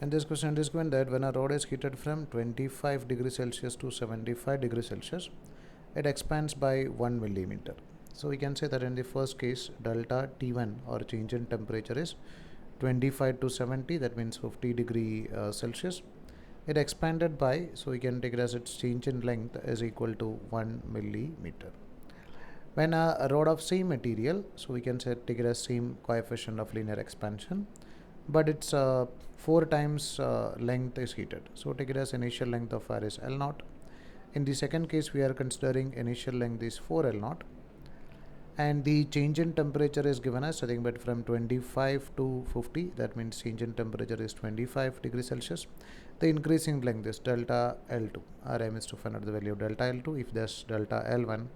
In this question, it is given that when a rod is heated from 25 degrees Celsius to 75 degrees Celsius, it expands by 1 millimeter. So we can say that in the first case, delta T1 or change in temperature is 25 to 70, that means 50 degree Celsius. It expanded by, so we can take it as its change in length is equal to 1 millimeter. When a rod of same material, so we can say take it as same coefficient of linear expansion, but its 4 times length is heated. So take it as initial length of R is L naught. In the second case, we are considering initial length is 4 L naught, and the change in temperature is given as nothing but from 25 to 50, that means change in temperature is 25 degrees Celsius. The increasing length is delta L2. Our aim is to find out the value of delta L2 if this delta L1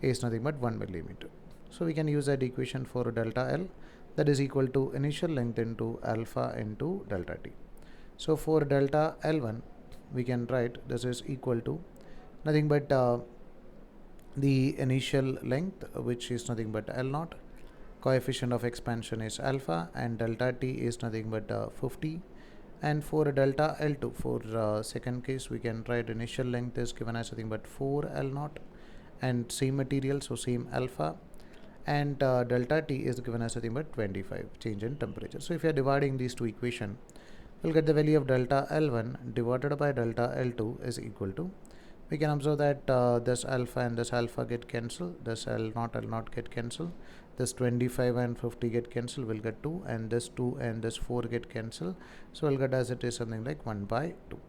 is nothing but 1 millimeter. So we can use that equation for delta L, that is equal to initial length into alpha into delta T. So for delta L1, we can write this is equal to nothing but the initial length, which is nothing but L naught, coefficient of expansion is alpha, and delta T is nothing but 50. And for delta L2, for second case, we can write initial length is given as nothing but 4 L naught, and same material, so same alpha, and delta T is given as nothing but 25, change in temperature. So if you are dividing these two equations, we'll get the value of delta L1 divided by delta L2 is equal to, we can observe that this alpha and this alpha get cancelled, this L naught get cancelled, this 25 and 50 get cancelled, we'll get 2, and this 2 and this 4 get cancelled, so we'll get as it is something like 1 by 2.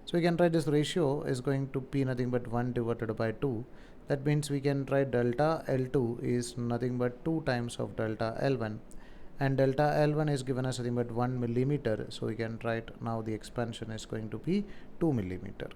So we can write this ratio is going to be nothing but 1 divided by 2. That means we can write delta L2 is nothing but 2 times of delta L1, and delta L1 is given as nothing but 1 millimeter. So we can write now the expansion is going to be 2 millimeter.